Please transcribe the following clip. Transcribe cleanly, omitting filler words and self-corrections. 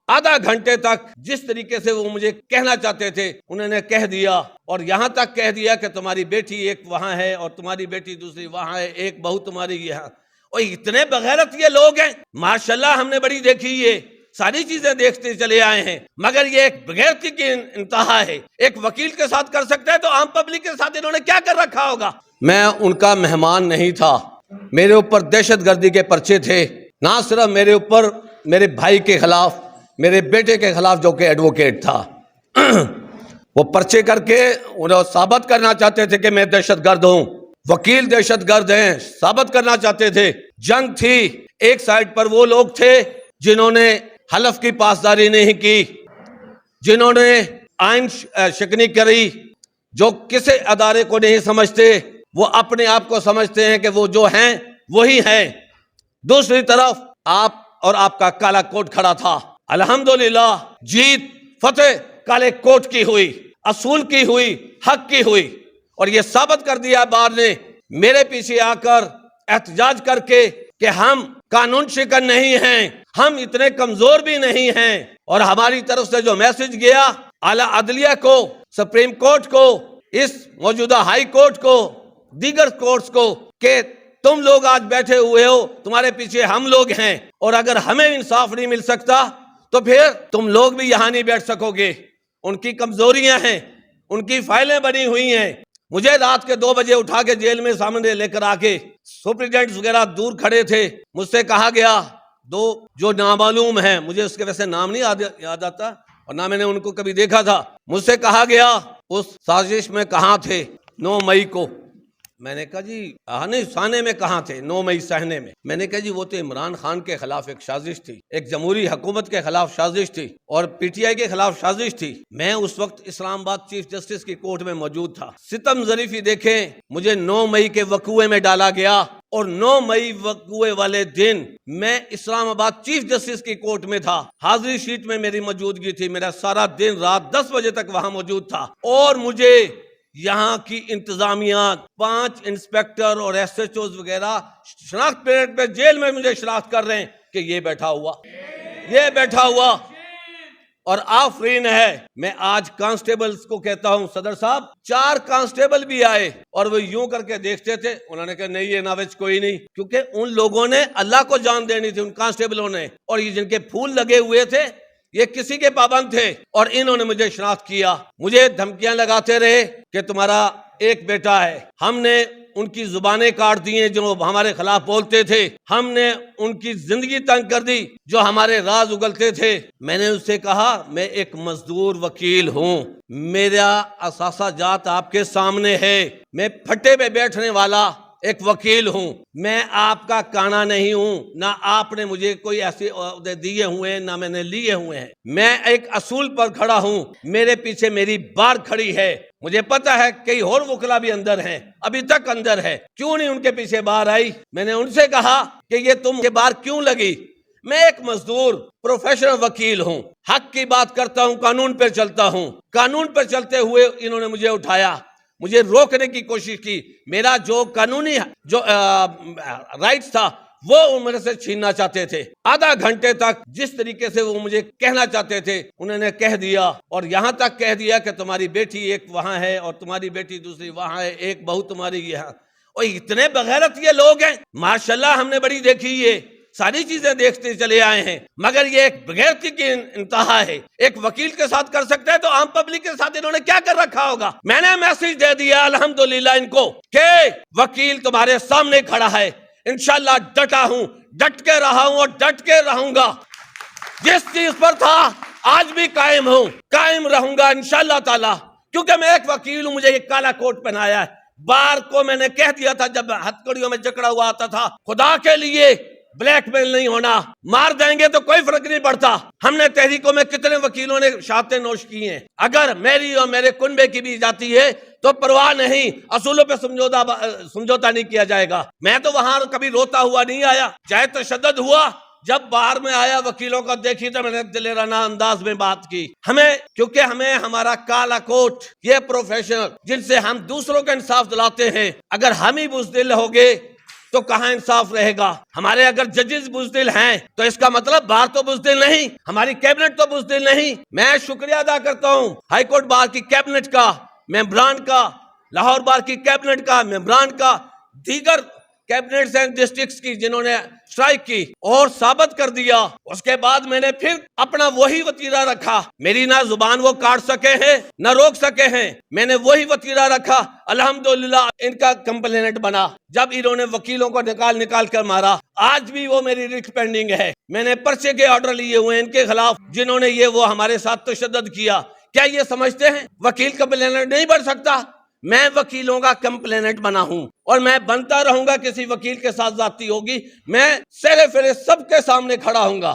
آدھا گھنٹے تک جس طریقے سے وہ مجھے کہنا چاہتے تھے انہوں نے کہہ دیا، اور یہاں تک کہہ دیا کہ تمہاری بیٹی ایک وہاں ہے اور تمہاری بیٹی دوسری وہاں ہے، ایک بہو تمہاری یہاں۔ اور اتنے بغیرت یہ لوگ ہیں، ماشاءاللہ ہم نے بڑی دیکھی، یہ ساری چیزیں دیکھتے چلے آئے ہیں، مگر یہ ایک بغیرتی کی انتہا ہے۔ ایک وکیل کے ساتھ کر سکتا ہے تو عام پبلک کے ساتھ انہوں نے کیا کر رکھا ہوگا؟ میں ان کا مہمان نہیں تھا، میرے اوپر دہشت گردی کے پرچے تھے، نہ صرف میرے اوپر، میرے بھائی کے خلاف، میرے بیٹے کے خلاف جو کہ ایڈوکیٹ تھا، وہ پرچے کر کے انہیں ثابت کرنا چاہتے تھے کہ میں دہشت گرد ہوں، وکیل دہشت گرد ہیں، ثابت کرنا چاہتے تھے۔ جنگ تھی، ایک سائڈ پر وہ لوگ تھے جنہوں نے حلف کی پاسداری نہیں کی، جنہوں نے آئین شکنی کری، جو کسی ادارے کو نہیں سمجھتے، وہ اپنے آپ کو سمجھتے ہیں کہ وہ جو ہیں وہی ہیں۔ دوسری طرف آپ اور آپ کا کالا کوٹ کھڑا تھا، الحمدللہ جیت فتح کالے کوٹ کی ہوئی، اصول کی ہوئی، حق کی ہوئی، اور یہ ثابت کر دیا بار نے میرے پیچھے آ کر احتجاج کر کے کہ ہم قانون شکن نہیں ہیں، ہم اتنے کمزور بھی نہیں ہیں، اور ہماری طرف سے جو میسج گیا اعلیٰ عدلیہ کو، سپریم کورٹ کو، اس موجودہ ہائی کورٹ کو، دیگر کورٹس کو، کہ تم لوگ آج بیٹھے ہوئے ہو، تمہارے پیچھے ہم لوگ ہیں، اور اگر ہمیں انصاف نہیں مل سکتا تو پھر تم لوگ بھی یہاں نہیں بیٹھ سکو گے۔ ان کی کمزوریاں ہیں، ان کی فائلیں بنی ہوئی ہیں۔ مجھے رات کے 2 بجے اٹھا کے جیل میں سامنے لے کر آ کے سپرنٹینڈنٹ وغیرہ دور کھڑے تھے، مجھ سے کہا گیا، دو جو نامعلوم ہیں، مجھے اس کے ویسے نام نہیں یاد آتا اور نہ میں نے ان کو کبھی دیکھا تھا، مجھ سے کہا گیا اس سازش میں کہاں تھے 9 مئی کو؟ میں نے کہا جی نہیں، سانے میں کہاں تھے 9 مئی سہنے میں؟ میں نے کہا جی وہ تو عمران خان کے خلاف ایک سازش تھی، ایک جمہوری حکومت کے خلاف سازش تھی، اور پی ٹی آئی کے خلاف سازش تھی۔ میں اس وقت اسلام آباد چیف جسٹس کی کورٹ میں موجود تھا۔ ستم ظریفی دیکھیں، مجھے 9 مئی کے وقوعے میں ڈالا گیا، اور 9 مئی وقوعے والے دن میں اسلام آباد چیف جسٹس کی کورٹ میں تھا، حاضری شیٹ میں میری موجودگی تھی، میرا سارا دن رات 10 بجے تک وہاں موجود تھا، اور مجھے یہاں کی انتظامیہ 5 انسپیکٹر اور ایس ایچ اوز وغیرہ شناخت پیریڈ پہ جیل میں مجھے شناخت کر رہے ہیں کہ یہ بیٹھا ہوا، یہ بیٹھا ہوا، اور آفرین ہے۔ میں آج کانسٹیبلز کو کہتا ہوں، صدر صاحب 4 کانسٹیبل بھی آئے اور وہ یوں کر کے دیکھتے تھے، انہوں نے کہا نہیں یہ ناوج کوئی نہیں، کیونکہ ان لوگوں نے اللہ کو جان دینی تھی، ان کانسٹیبلوں نے، اور یہ جن کے پھول لگے ہوئے تھے یہ کسی کے پابند تھے، اور انہوں نے مجھے شناخت کیا، مجھے دھمکیاں لگاتے رہے کہ تمہارا ایک بیٹا ہے۔ ہم نے ان کی زبانیں کاٹ دی ہیں جو ہمارے خلاف بولتے تھے، ہم نے ان کی زندگی تنگ کر دی جو ہمارے راز اگلتے تھے۔ میں نے ان سے کہا میں ایک مزدور وکیل ہوں، میرا اثاثہ جات آپ کے سامنے ہے، میں پھٹے پہ بیٹھنے والا ایک وکیل ہوں، میں آپ کا کانا نہیں ہوں، نہ آپ نے مجھے کوئی ایسے عہدے دیے ہوئے ہیں نہ میں نے لیے ہوئے ہیں، میں ایک اصول پر کھڑا ہوں، میرے پیچھے میری بار کھڑی ہے، مجھے پتا ہے کئی اور وکلا بھی اندر ہیں، ابھی تک اندر ہے، کیوں نہیں ان کے پیچھے بار آئی؟ میں نے ان سے کہا کہ یہ تم کے بار کیوں لگی؟ میں ایک مزدور پروفیشنل وکیل ہوں، حق کی بات کرتا ہوں، قانون پر چلتا ہوں، قانون پر چلتے ہوئے انہوں نے مجھے اٹھایا، مجھے روکنے کی کوشش کی، میرا جو قانونی جو رائٹس تھا وہ میرے سے چھیننا چاہتے تھے۔ آدھا گھنٹے تک جس طریقے سے وہ مجھے کہنا چاہتے تھے انہوں نے کہہ دیا، اور یہاں تک کہہ دیا کہ تمہاری بیٹی ایک وہاں ہے اور تمہاری بیٹی دوسری وہاں ہے، ایک بہو تمہاری یہاں۔ اور اتنے بغیرت یہ لوگ ہیں، ماشاءاللہ ہم نے بڑی دیکھی، یہ ساری چیزیں دیکھتے چلے آئے ہیں، مگر یہ ایک بغیرتی کی انتہا ہے۔ ایک وکیل کے ساتھ کر سکتا ہے تو عام پبلک کے ساتھ انہوں نے کیا کر رکھا ہوگا؟ میں نے میسج دے دیا الحمدللہ ان کو کہ وکیل تمہارے سامنے کھڑا ہے، انشاءاللہ ڈٹا ہوں، ڈٹ کے رہا ہوں اور ڈٹ کے رہوں گا، جس چیز پر تھا آج بھی قائم ہوں، قائم رہوں گا انشاءاللہ تعالی، کیونکہ میں ایک وکیل ہوں، مجھے یہ کالا کوٹ پہنایا ہے۔ بار کو میں نے کہہ دیا تھا جب ہتھکڑیوں میں جکڑا ہوا آتا تھا، خدا کے لیے بلیک میل نہیں ہونا، مار دیں گے تو کوئی فرق نہیں پڑتا۔ ہم نے تحریکوں میں کتنے وکیلوں نے شہادتیں نوش کی ہیں، اگر میری اور میرے کنبے کی بھی جاتی ہے تو پرواہ نہیں، اصولوں پہ سمجھوتا نہیں کیا جائے گا۔ میں تو وہاں کبھی روتا ہوا نہیں آیا، چاہے تشدد ہوا، جب باہر میں آیا وکیلوں کو دیکھی تو میں نے دلیرانہ انداز میں بات کی، کیونکہ ہمیں ہمارا کالا کوٹ، یہ پروفیشنل جن سے ہم دوسروں کا انصاف دلاتے ہیں، اگر ہم ہی بزدل ہو گے تو کہاں انصاف رہے گا؟ ہمارے اگر ججز بزدل ہیں تو اس کا مطلب بار تو بزدل نہیں، ہماری کیبنٹ تو بزدل نہیں۔ میں شکریہ ادا کرتا ہوں ہائی کورٹ بار کی کیبنٹ کا، ممبران کا، لاہور بار کی کیبنٹ کا، ممبران کا، دیگر کیبنٹس اینڈ ڈسٹرکٹس کی جنہوں نے اسٹرائک کی اور ثابت کر دیا۔ اس کے بعد میں نے پھر اپنا وہی وتیرہ رکھا، میری نہ زبان وہ کاٹ سکے ہیں نہ روک سکے ہیں، میں نے وہی وتیرہ رکھا، الحمدللہ ان کا کمپلینٹ بنا۔ جب انہوں نے وکیلوں کو نکال کر مارا، آج بھی وہ میری ریٹ پینڈنگ ہے، میں نے پرچے کے آرڈر لیے ہوئے ہیں ان کے خلاف جنہوں نے وہ ہمارے ساتھ تشدد کیا۔ کیا یہ سمجھتے ہیں وکیل کمپلینٹ نہیں بن سکتا؟ میں وکیلوں کا کمپلینٹ بنا ہوں اور میں بنتا رہوں گا۔ کسی وکیل کے ساتھ زیادتی ہوگی میں سرے فرے سب کے سامنے کھڑا ہوں گا۔